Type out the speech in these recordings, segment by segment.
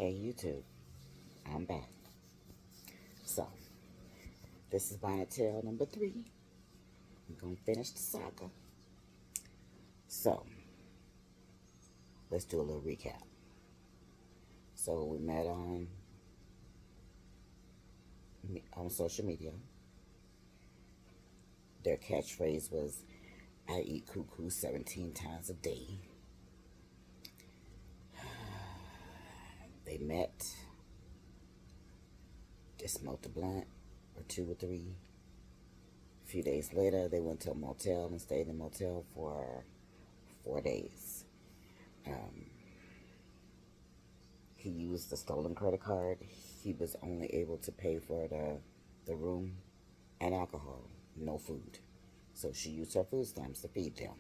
Hey YouTube, I'm back. So, this is Bonnet Tale number 3. We're going to finish the saga. So, let's do a little recap. So, we met on social media. Their catchphrase was, I eat cuckoo 17 times a day. They met, they smoked a blunt, or 2 or 3. A few days later, they went to a motel and stayed in the motel for 4 days. Um, he used the stolen credit card. He was only able to pay for the room and alcohol, no food. So she used her food stamps to feed them.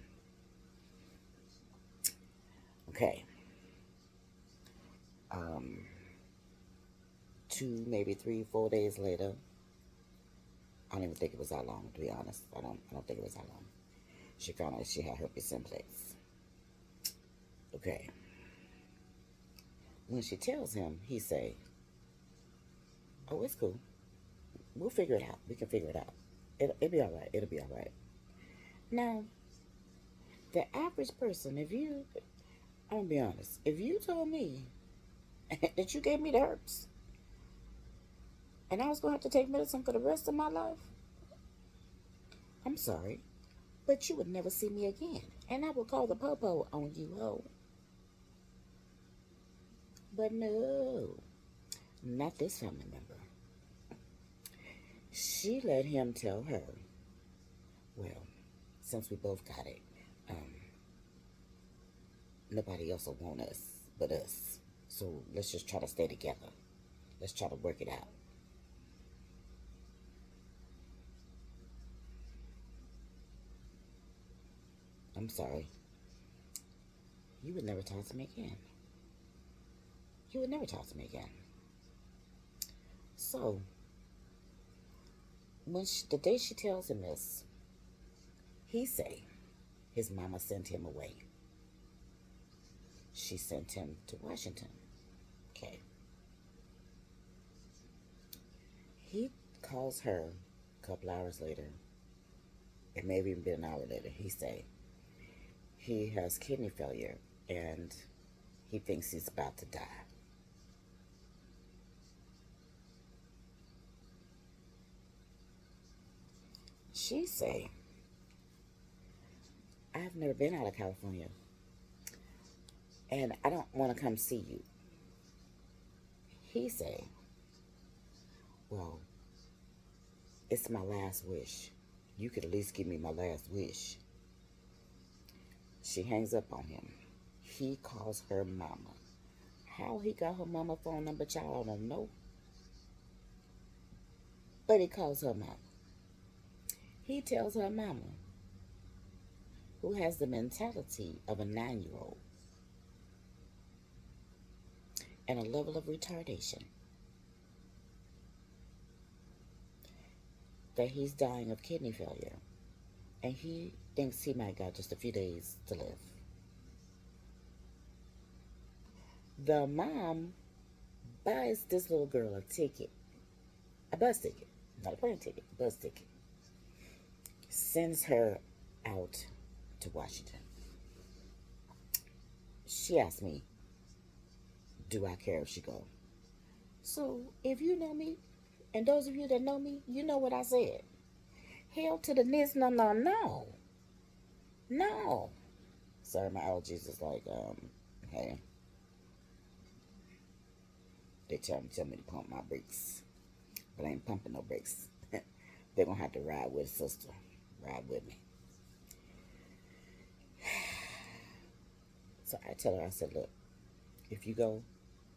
Okay. Um, 2, maybe 3, 4 days later, I don't even think it was that long, to be honest. I don't think it was that long. She found out she had herpes simplex. Okay. When she tells him, he say, "Oh, it's cool. We'll figure it out. We can figure it out. It'll be all right. It'll be all right." Now, the average person, I'm gonna be honest, if you told me that you gave me the herpes and I was gonna have to take medicine for the rest of my life, I'm sorry, but you would never see me again, and I would call the popo on you, ho. But no, not this family member. She let him tell her, well, since we both got it, um, nobody else will want us but us. So let's just try to stay together. Let's try to work it out. I'm sorry. You would never talk to me again. You would never talk to me again. So, the day she tells him this, he say his mama sent him away. She sent him to Washington. Okay. He calls her a couple hours later. It may have even been an hour later. He say he has kidney failure and he thinks he's about to die. She say, I've never been out of California and I don't want to come see you. He say, well, it's my last wish. You could at least give me my last wish. She hangs up on him. He calls her mama. How he got her mama phone number, child, I don't know. But he calls her mama. He tells her mama, who has the mentality of a 9-year old and a level of retardation, that he's dying of kidney failure. And he thinks he might got just a few days to live. The mom buys this little girl a ticket, a bus ticket, not a plane ticket, a bus ticket. Sends her out to Washington. She asked me, do I care if she go? So if you know me, and those of you that know me, you know what I said. Hell to the nis, no, no, no. No. Sorry, my allergies is like, hey, they tell me to pump my brakes. But I ain't pumping no brakes. They're gonna have to ride with sister. Ride with me. So I tell her, I said, look, if you go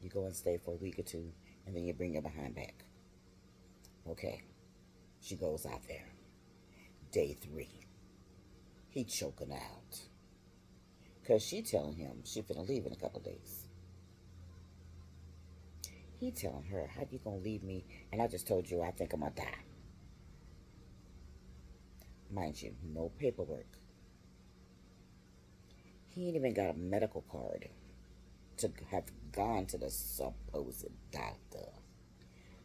and stay for a week or two, and then you bring your behind back. Okay. She goes out there. Day 3. He choking out. Because she telling him she finna leave in a couple of days. He telling her, how you gonna leave me? And I just told you I think I'm gonna die. Mind you, no paperwork. He ain't even got a medical card. to have gone to the supposed doctor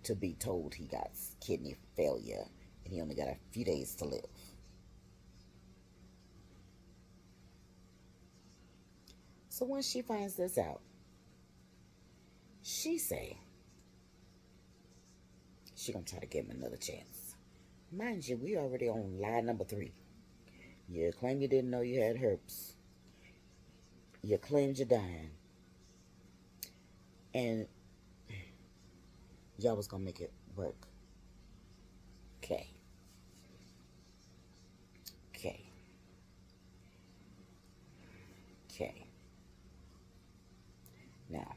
to be told he got kidney failure and he only got a few days to live. So once she finds this out, she say she gonna try to give him another chance. Mind you, we already on lie number 3. You claim you didn't know you had herpes. You claimed you're dying. And y'all was gonna make it work. Okay. Okay. Okay. Now,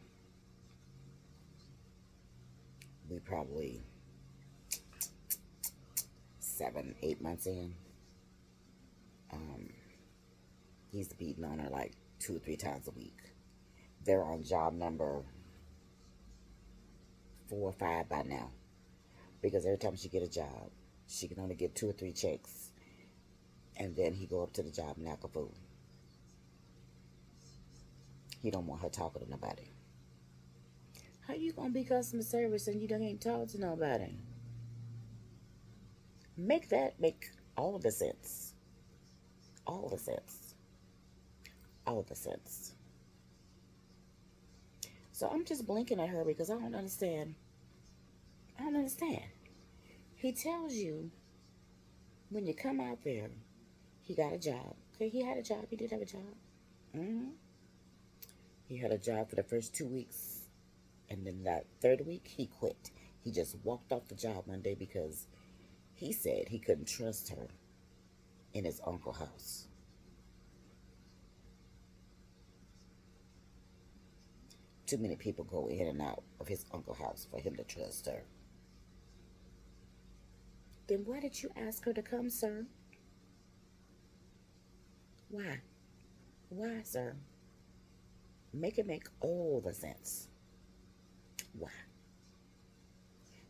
we probably 7, 8 months in. He's beating on her like 2 or 3 times a week. They're on job number 4 or 5 by now. Because every time she get a job, she can only get 2 or 3 checks. And then he go up to the job and act a fool. He don't want her talking to nobody. How you gonna be customer service and you don't ain't talk to nobody? Make that make all of the sense. All the sense. All the sense. So I'm just blinking at her because I don't understand. I don't understand. He tells you when you come out there, he got a job. Okay, he had a job. He did have a job. Mm-hmm. He had a job for the first 2 weeks. And then that 3rd week, he quit. He just walked off the job one day because he said he couldn't trust her in his uncle's house. Too many people go in and out of his uncle's house for him to trust her. Then why did you ask her to come, sir? Why? Why, sir? Make it make all the sense. Why?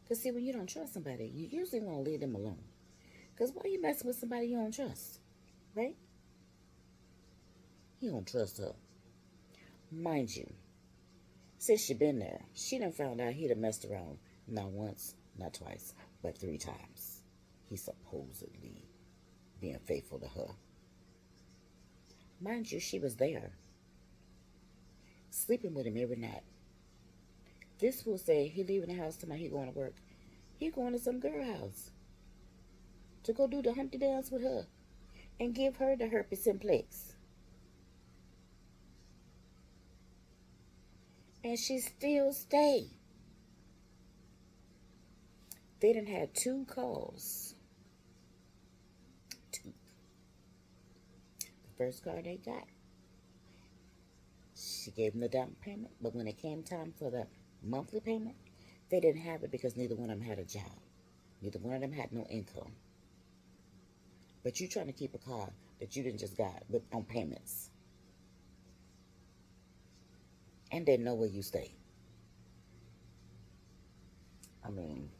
Because, see, when you don't trust somebody, you usually want to leave them alone. Because why are you messing with somebody you don't trust? Right? You don't trust her. Mind you, since she been there, she done found out he done messed around not once, not twice, but 3 times. He's supposedly being faithful to her. Mind you, she was there, sleeping with him every night. This fool say he leaving the house tonight, he going to work. He going to some girl house to go do the Humpty dance with her and give her the herpes simplex. And she still stay. They done had 2 calls. 2. The first call they got, she gave them the down payment, but when it came time for the monthly payment, they didn't have it because neither one of them had a job. Neither one of them had no income. But you trying to keep a car that you didn't just got with on payments. And they know where you stay. I mean,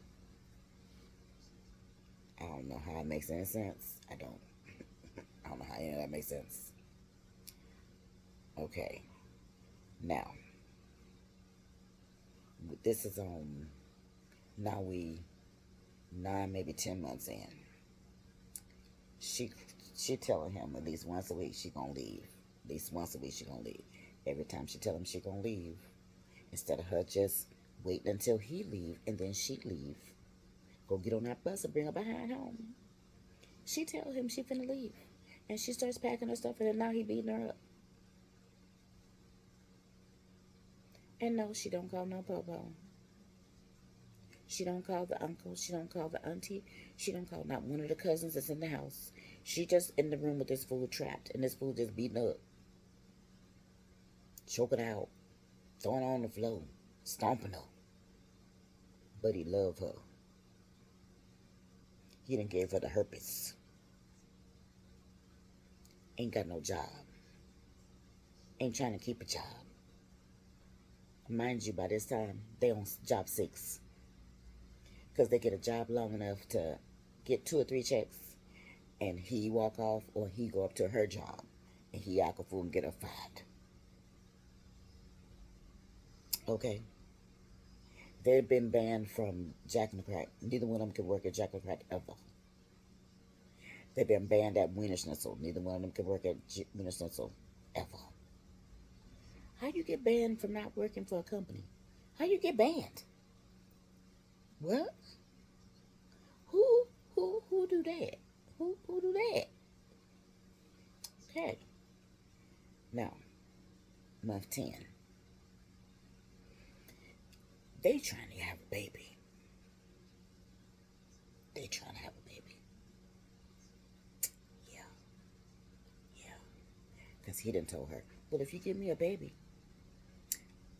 I don't know how it makes any sense. I don't know how any of that makes sense. Okay. Now, this is now we 9, maybe 10 months in. She telling him at least once a week she gonna leave. At least once a week she gonna leave. Every time she tell him she gonna leave, instead of her just waiting until he leave and then she leave, go get on that bus and bring her behind home. She tell him she finna leave, and she starts packing her stuff, and then now he beating her up. And no, she don't call no popo. She don't call the uncle. She don't call the auntie. She don't call not one of the cousins that's in the house. She just in the room with this fool trapped, and this fool just beating up, choking out, throwing her on the floor, stomping her. But he love her. He done gave her the herpes. Ain't got no job. Ain't trying to keep a job. Mind you, by this time, they on job 6. Because they get a job long enough to get 2 or 3 checks, and he walk off, or he go up to her job, and he act a fool and get her fired. Okay. They've been banned from Jack and the Crack. Neither one of them can work at Jack and the Crack ever. They've been banned at Wiener Schnitzel. Neither one of them can work at Wiener Schnitzel ever. How you get banned from not working for a company? How you get banned? What? Who who do that? Who do that? Okay. Now, month 10. They trying to have a baby. They trying to have a baby. Yeah, yeah. Because he done told her, well, if you give me a baby,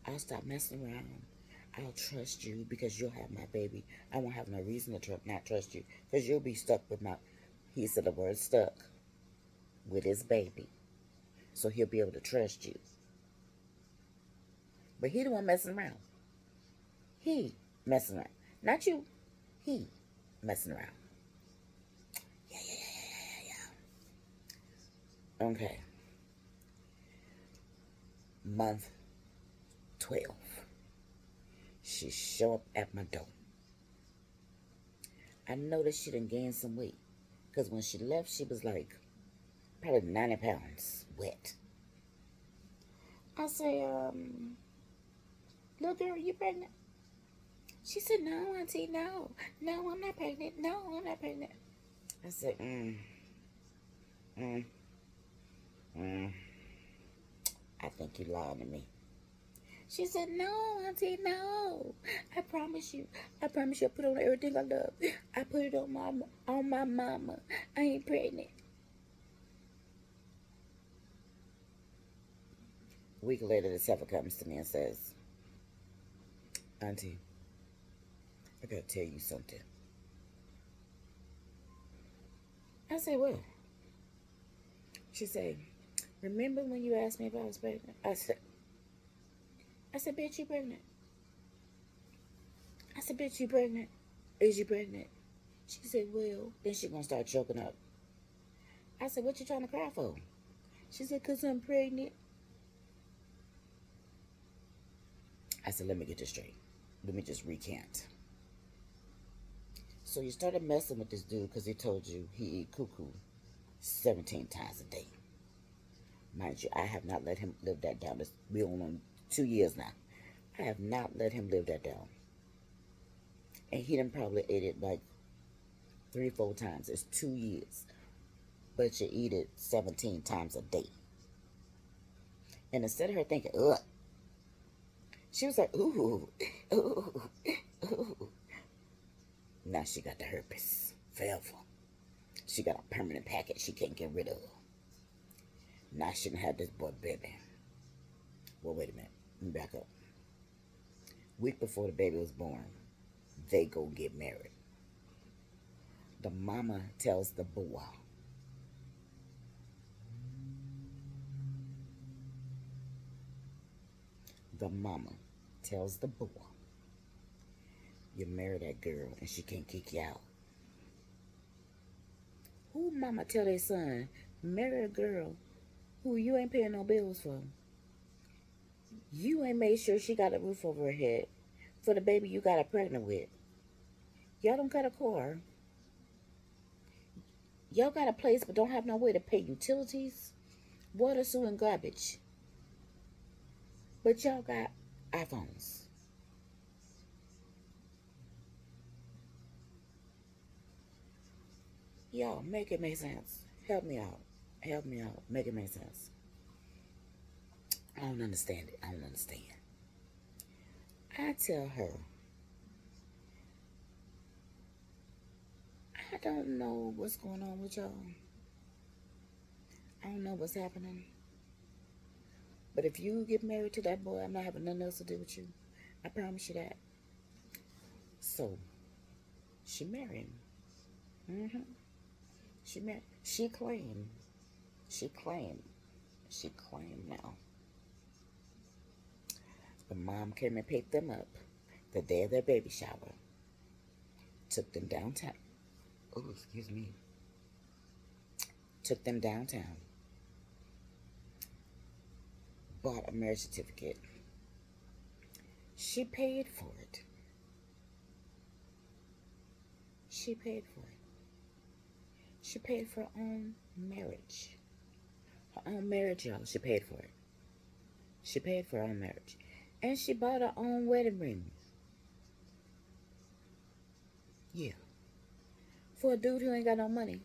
I'll stop messing around. I'll trust you because you'll have my baby. I won't have no reason to not trust you because you'll be stuck with my, he said the word stuck, with his baby. So he'll be able to trust you. But he the one messing around. He messing around. Not you. He messing around. Yeah, yeah, yeah, yeah, yeah. Okay. Month 12. She show up at my door. I noticed she done gained some weight. Because when she left, she was like probably 90 pounds wet. I say, little girl, you pregnant? She said, no, auntie, no. No, I'm not pregnant. No, I'm not pregnant. I said, mm, mm. I think you lying to me. She said, no, auntie, no. I promise you. I promise you I put on everything I love. I put it on my mama. I ain't pregnant. A week later, the Sefer comes to me and says, auntie, I gotta tell you something. I said, what? She said, remember when you asked me if I was pregnant? I said, bitch, you pregnant? I said, bitch, you pregnant? Is you pregnant? She said, well, then she gonna start choking up. I said, what you trying to cry for? She said, cause I'm pregnant. I said, let me get this straight. Let me just recant. So you started messing with this dude because he told you he eat cuckoo 17 times a day. Mind you, I have not let him live that down. We're on 2 years now. I have not let him live that down. And he done probably ate it like 3, 4 times. It's 2 years. But you eat it 17 times a day. And instead of her thinking, ugh, she was like, ooh, ooh, ooh. Now she got the herpes forever. She got a permanent packet she can't get rid of. Now she done had this boy baby. Well, wait a minute. Let me back up. Week before the baby was born, they go get married. The mama tells the boy, the mama tells the boy, you marry that girl and she can't kick you out. Who mama tell their son, marry a girl who you ain't paying no bills for? You ain't made sure she got a roof over her head for the baby you got her pregnant with. Y'all don't got a car. Y'all got a place but don't have no way to pay utilities, water, sewer, and garbage. But y'all got iPhones. Y'all, make it make sense. Help me out. Help me out. Make it make sense. I don't understand it. I don't understand. I tell her, I don't know what's going on with y'all. I don't know what's happening. But if you get married to that boy, I'm not having nothing else to do with you. I promise you that. So, she married him. Mm-hmm. She married. She claimed. She claimed. She claimed now. The mom came and picked them up the day of their baby shower. Took them downtown. Oh, excuse me. Took them downtown. Bought a marriage certificate. She paid for it. She paid for it. She paid for her own marriage. Her own marriage, y'all. She paid for it. She paid for her own marriage. And she bought her own wedding ring. Yeah. For a dude who ain't got no money.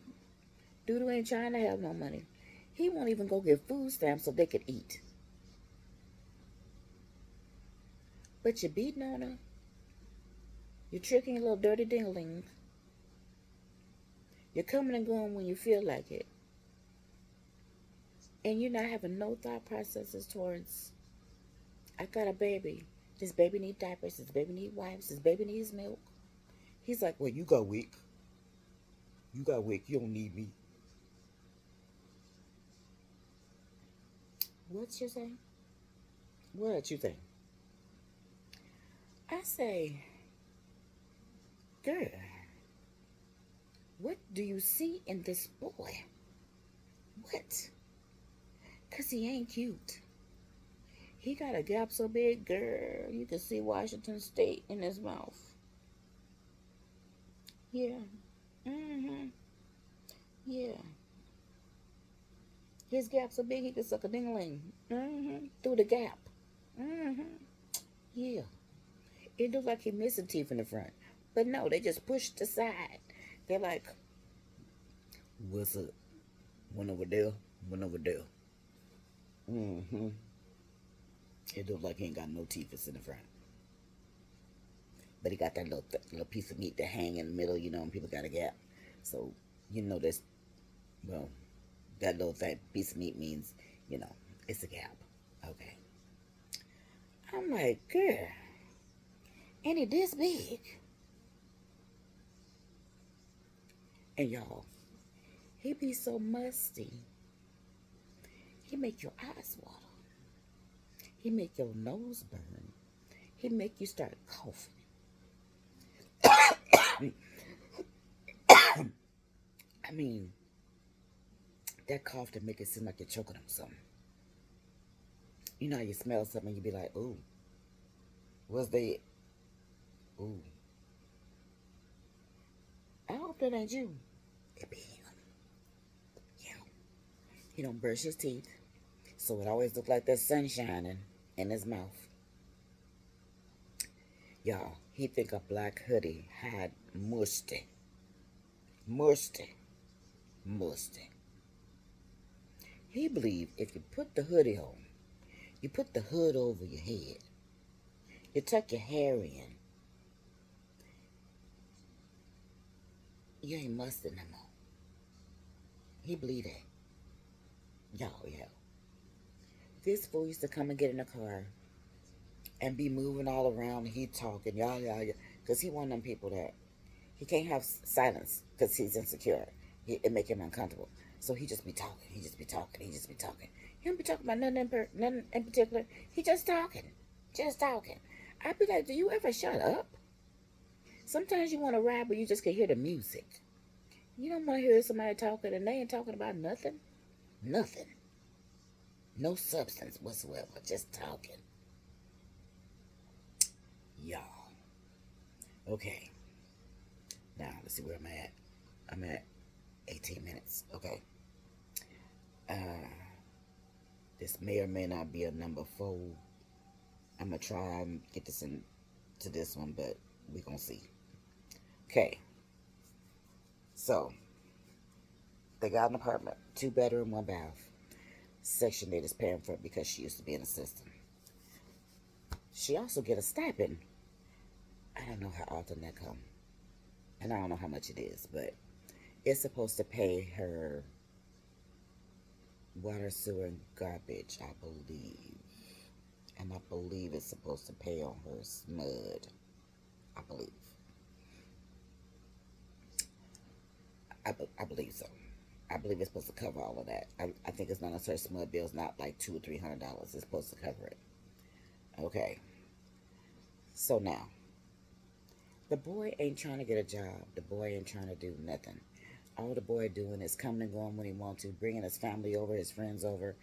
Dude who ain't trying to have no money. He won't even go get food stamps so they could eat. But you're beating on her. You're tricking your little dirty dingling. You're coming and going when you feel like it. And you're not having no thought processes towards, I got a baby. This baby need diapers. This baby need wipes. This baby needs milk. He's like, well, you got weak. You got weak. You don't need me. What you say? What you think? I say, girl, what do you see in this boy? What? Because he ain't cute. He got a gap so big, girl, you can see Washington State in his mouth. Yeah. Mm-hmm. Yeah. His gap so big he could suck a dingling. Mm-hmm. Through the gap. Mm-hmm. Yeah. It looks like he missing teeth in the front. But no, they just pushed aside. They're like, what's up? One over there, one over there. Mm-hmm. It looks like he ain't got no teeth in the front. But he got that little piece of meat that hang in the middle, and people got a gap. So, this, well, that little piece of meat means, it's a gap. Okay. I'm like, girl, ain't it this big? And y'all, he be so musty. He make your eyes water. He make your nose burn. He make you start coughing. I mean, that cough to make it seem like you're choking on something. You know how you smell something and you be like, ooh, what's that? Ooh. I hope that ain't you. It be him. Yeah. He don't brush his teeth. So it always look like there's sun shining in his mouth. Y'all, he think a black hoodie had musty. Musty. Musty. He believe if you put the hoodie on, you put the hood over your head, you tuck your hair in, you ain't musty no more. He believe that. Y'all, yeah. This fool used to come and get in the car and be moving all around. He talking, y'all, because he one of them people that he can't have silence because he's insecure. It make him uncomfortable. So he just be talking. He just be talking. He just be talking. He don't be talking about nothing in particular. He just talking, just talking. I be like, do you ever shut up? Sometimes you want to ride, but you just can hear the music. You don't want to hear somebody talking and they ain't talking about nothing. Nothing. No substance whatsoever. Just talking. Y'all. Okay. Now, let's see where I'm at. I'm at 18 minutes. Okay. Uh, this may or may not be a number 4. I'm going to try and get this into this one, but we're going to see. Okay. So, they got an apartment. 2 bedroom, 1 bath. Section 8 is paying for it because she used to be an assistant. She also get a stipend. I don't know how often that come. And I don't know how much it is, but it's supposed to pay her water, sewer, and garbage, I believe. And I believe it's supposed to pay on her SMUD. I believe. I believe so. I believe it's supposed to cover all of that. I think it's not necessarily SMUD bills, not like $200 or $300. It's supposed to cover it. Okay. So now, the boy ain't trying to get a job. The boy ain't trying to do nothing. All the boy doing is coming and going when he wants to, bringing his family over, his friends over.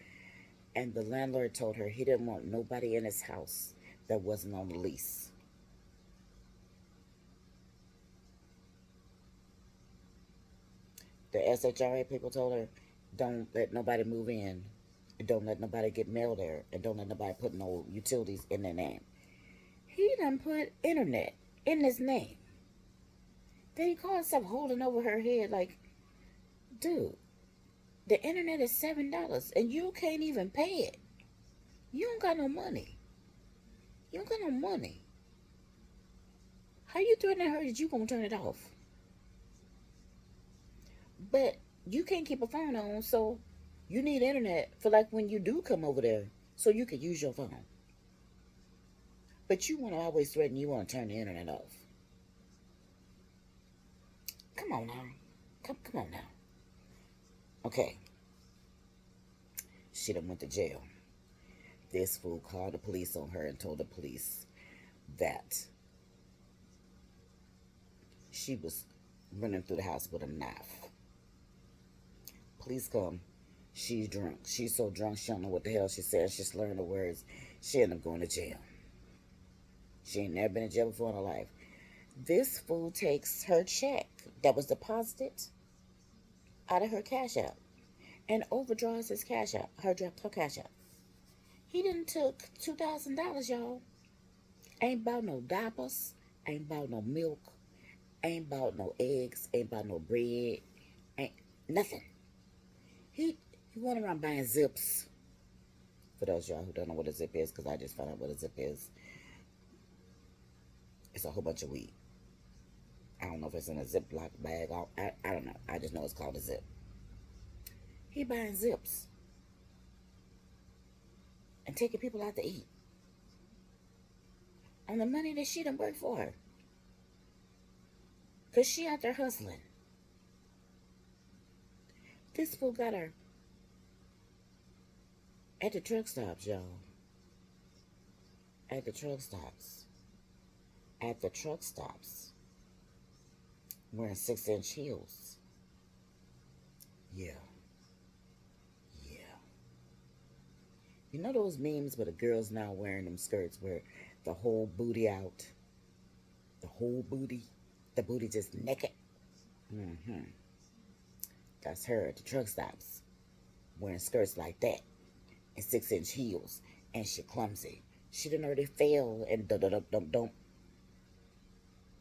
And the landlord told her he didn't want nobody in his house that wasn't on the lease. The SHRA people told her, don't let nobody move in, and don't let nobody get mail there, and don't let nobody put no utilities in their name. He done put internet in his name. Then he called himself holding over her head like, dude, the internet is $7 and you can't even pay it. You don't got no money. You don't got no money. How you threatening her that you gonna turn it off? But you can't keep a phone on, so you need internet for like when you do come over there, so you can use your phone. But you want to always threaten you want to turn the internet off. Come on now. Come on now. Okay. She done went to jail. This fool called the police on her and told the police that she was running through the house with a knife. Police come. She's drunk. She's so drunk she don't know what the hell she said. She's learning the words. She ended up going to jail. She ain't never been in jail before in her life. This fool takes her check that was deposited out of her cash app and overdraws his cash app, her cash app. He didn't took $2,000, y'all. Ain't bought no diapers, ain't bought no milk, ain't bought no eggs, ain't bought no bread, ain't nothing. He went around buying zips. For those of y'all who don't know what a zip is, because I just found out what a zip is, it's a whole bunch of weed. I don't know if it's in a Ziploc bag. I don't know. I just know it's called a zip. He buying zips and taking people out to eat on the money that she done worked for. Because she out there hustling. This fool got her at the truck stops, y'all. At the truck stops. At the truck stops. Wearing 6-inch heels. Yeah. Yeah. You know those memes where the girls now wearing them skirts where the whole booty out? The whole booty? The booty just naked? Mm-hmm. That's her at the truck stops. Wearing skirts like that. And 6-inch heels. And she clumsy. She done already fell and don't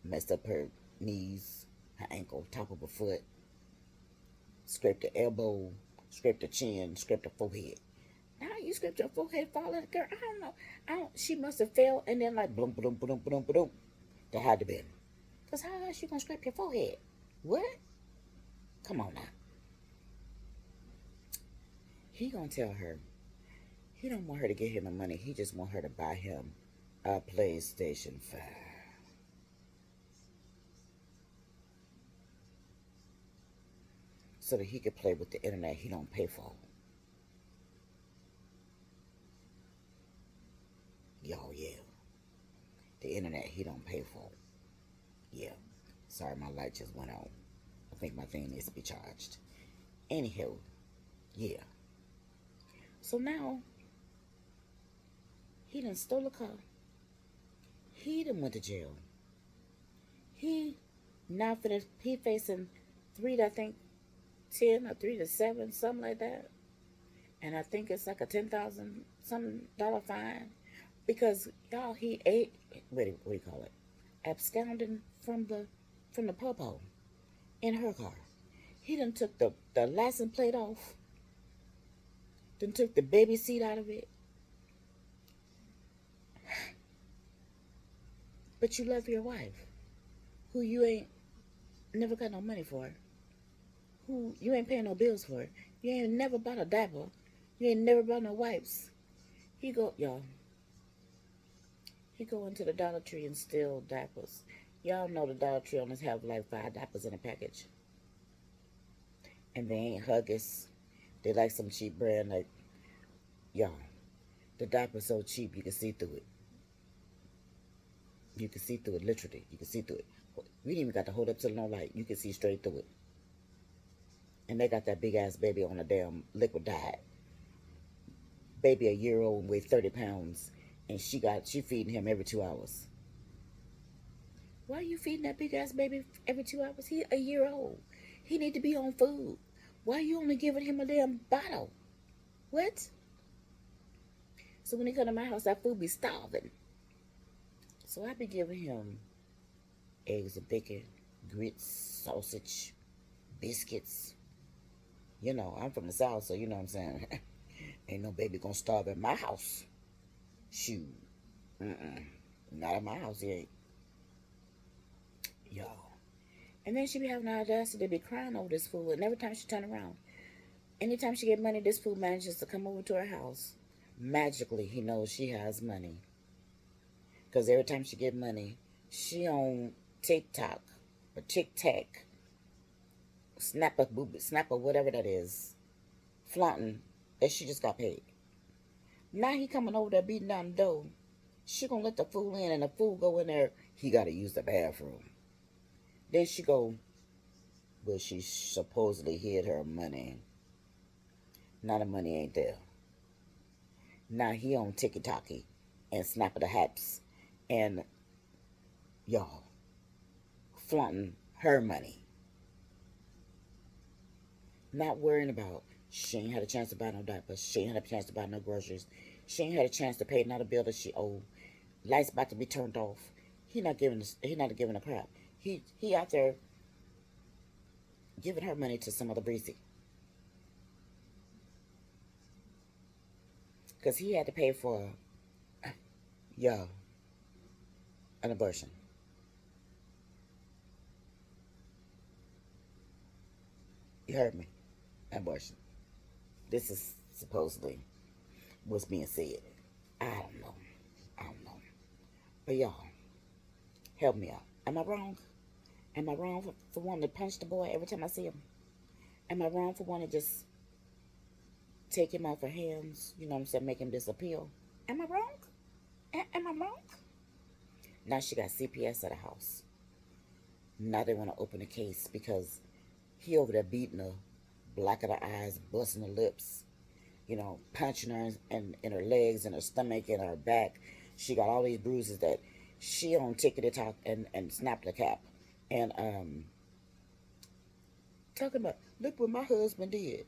messed up her knees, her ankle, top of her foot, scraped the elbow, scraped the chin, scraped the forehead. Now you scraped your forehead, falling, girl. I don't know. She must have fell and then like boom, boom, boom, boom, boom, boom. That had to be. Cause how else you gonna scrape your forehead? What? Come on now. He gonna tell her. He don't want her to get him the money. He just want her to buy him a PlayStation 5. So that he could play with the internet he don't pay for. Y'all, yeah. The internet he don't pay for. Yeah. Sorry, my light just went on. I think my thing needs to be charged. Anywho, yeah. So now, he done stole a car. He done went to jail. He now finished, he facing 3 to, I think, 10 or 3 to 7, something like that. And I think it's like a 10,000 some dollar fine because y'all he ate what do you call it? Absconding from the popo in her car. He done took the license plate off. Then took the baby seat out of it. But you love your wife, who you ain't never got no money for, who you ain't paying no bills for. You ain't never bought a diaper. You ain't never bought no wipes. Y'all. He go into the Dollar Tree and steal diapers. Y'all know the Dollar Tree only have like 5 diapers in a package. And they ain't Huggies. They like some cheap brand like, y'all, the diaper's so cheap you can see through it. You can see through it, literally. You can see through it. We didn't even got to hold up to no light. You can see straight through it. And they got that big ass baby on a damn liquid diet. Baby a year old and weigh 30 pounds. and she feeding him every 2 hours. Why are you feeding that big ass baby every 2 hours? He a year old. He need to be on food. Why are you only giving him a damn bottle? What? So when he come to my house, that food be starving. So I be giving him eggs and bacon, grits, sausage, biscuits. You know, I'm from the South, so you know what I'm saying. Ain't no baby gonna starve at my house. Shoot. Mm-mm. Not at my house, he ain't. Y'all. And then she be having the audacity to be crying over this food. And every time she turn around, anytime she get money, this food manages to come over to her house. Magically, he knows she has money. Because every time she get money, she on TikTok or TikTok, Snapper, whatever that is, flaunting that she just got paid. Now he coming over there beating down the door. She gonna let the fool in, and the fool go in there. He gotta use the bathroom. Then she go, well, she supposedly hid her money. Now the money ain't there. Now he on TikTok and Snapper the Haps, and y'all flaunting her money. Not worrying about she ain't had a chance to buy no diapers. She ain't had a chance to buy no groceries. She ain't had a chance to pay another bill that she owed. Lights about to be turned off. He not giving a crap. He out there giving her money to some other breezy. Because he had to pay for, y'all, an abortion. You heard me. Abortion. This is supposedly what's being said. I don't know. I don't know. But y'all, help me out. Am I wrong? Am I wrong for wanting to punch the boy every time I see him? Am I wrong for wanting to just take him off her hands? You know what I'm saying? Make him disappear. Am I wrong? Am I wrong? Now she got CPS at the house. Now they want to open a case because he over there beating her, black of the eyes, busting her lips, you know, punching her in her legs and her stomach and her back. She got all these bruises that she on tickety talk and snapped the cap. And talking about, look what my husband did.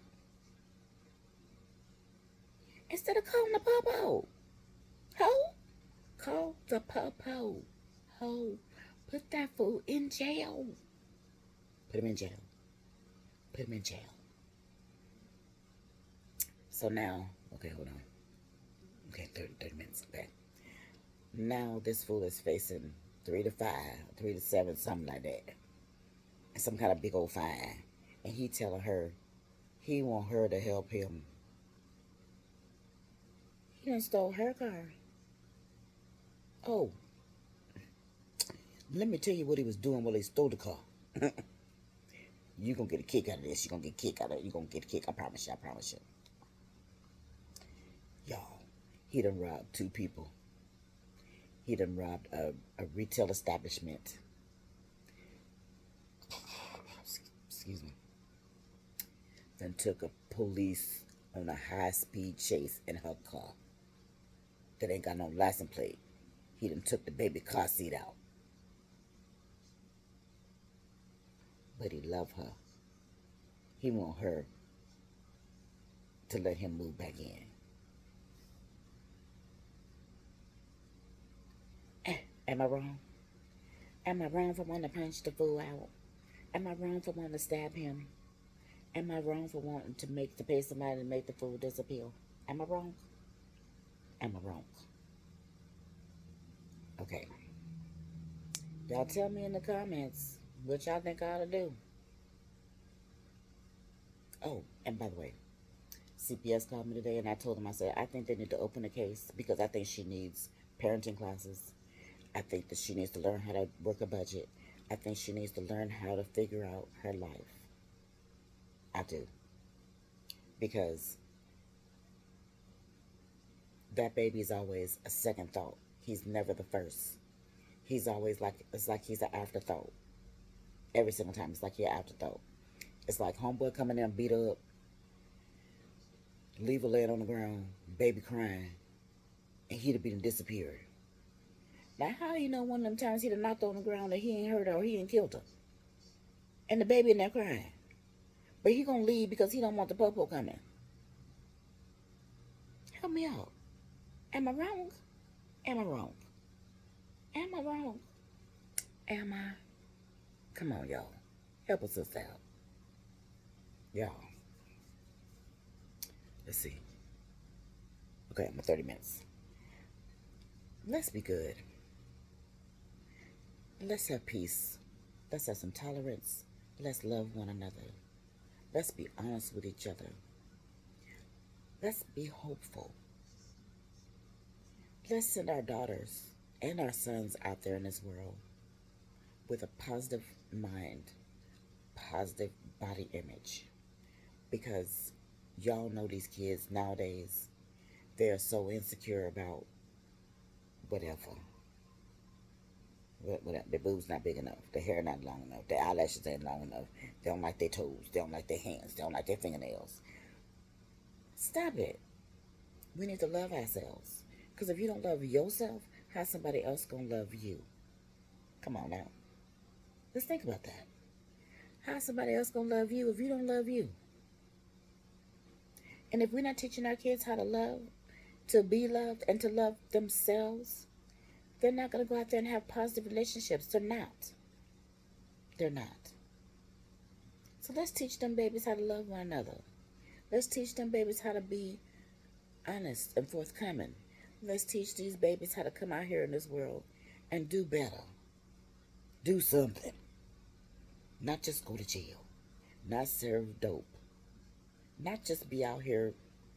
Instead of calling the popo. Ho? Call the popo. Ho. Put that fool in jail. Put him in jail. Put him in jail. So now, okay, hold on. Okay, 30 minutes. Okay. Now this fool is facing 3 to 5, 3 to 7, something like that. Some kind of big old fine. And he telling her he want her to help him. He done stole her car. Oh, let me tell you what he was doing while he stole the car. You gonna get a kick out of this. You gonna get a kick out of it. You gonna get a kick. I promise you. I promise you. Y'all, he done robbed 2 people. He done robbed a retail establishment. Excuse me. Then took a police on a high-speed chase in her car that ain't got no license plate. He done took the baby car seat out. But he love her. He want her to let him move back in. Am I wrong? Am I wrong for wanting to punch the fool out? Am I wrong for wanting to stab him? Am I wrong for wanting to pay somebody to make the fool disappear? Am I wrong? Am I wrong? Okay. Y'all tell me in the comments what y'all think I ought to do. Oh, and by the way, CPS called me today and I told them, I said, I think they need to open a case because I think she needs parenting classes. I think that she needs to learn how to work a budget. I think she needs to learn how to figure out her life. I do. Because that baby is always a second thought. He's never the first. He's always like, it's like he's an afterthought. Every single time, it's like he's an afterthought. It's like homeboy coming in, beat her up, leave her laying on the ground, baby crying. and he'd have been disappeared. Now, how you know one of them times he'd have knocked on the ground that he ain't hurt her or he ain't killed her? And the baby in there crying. But he gonna leave because he don't want the popo coming. Help me out. Am I wrong? Am I wrong? Am I wrong? Am I? Come on, y'all. Help us out. Y'all. Let's see. Okay, I'm at 30 minutes. Let's be good. Let's have peace. Let's have some tolerance. Let's love one another. Let's be honest with each other. Let's be hopeful. Let's send our daughters and our sons out there in this world with a positive mind, positive body image. Because y'all know these kids nowadays, they're so insecure about whatever. Their boobs not big enough, their hair not long enough, their eyelashes ain't long enough, they don't like their toes, they don't like their hands, they don't like their fingernails. Stop it. We need to love ourselves. Because if you don't love yourself, how's somebody else gonna love you? Come on now. Let's think about that. How's somebody else gonna love you if you don't love you? And if we're not teaching our kids how to love, to be loved, and to love themselves, they're not going to go out there and have positive relationships. They're not. They're not. So let's teach them babies how to love one another. Let's teach them babies how to be honest and forthcoming. Let's teach these babies how to come out here in this world and do better. Do something. Not just go to jail. Not serve dope. Not just be out here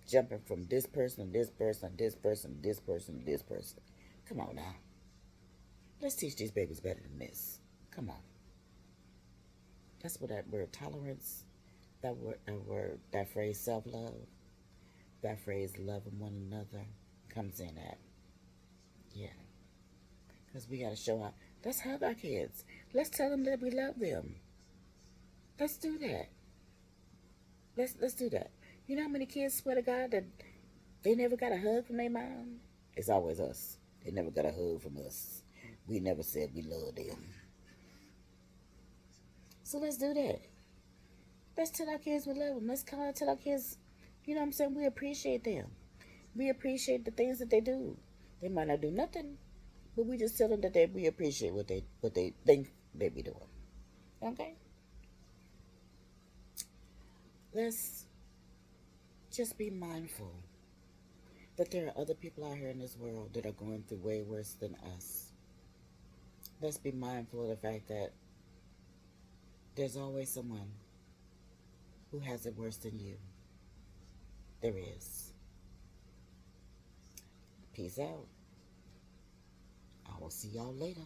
jumping from this person, this person, this person, this person, this person. Come on now. Let's teach these babies better than this. Come on. That's where that word tolerance, that phrase self-love, that phrase loving one another comes in at. Yeah. Because we got to show out. Let's hug our kids. Let's tell them that we love them. Let's do that. Let's do that. You know how many kids swear to God that they never got a hug from their mom? It's always us. They never got a hug from us. We never said we love them. So let's do that. Let's tell our kids we love them. Let's call and tell our kids, you know what I'm saying, we appreciate them. We appreciate the things that they do. They might not do nothing, but we just tell them that we appreciate what they think they be doing. Okay? Let's just be mindful that there are other people out here in this world that are going through way worse than us. Let's be mindful of the fact that there's always someone who has it worse than you. There is. Peace out. I will see y'all later.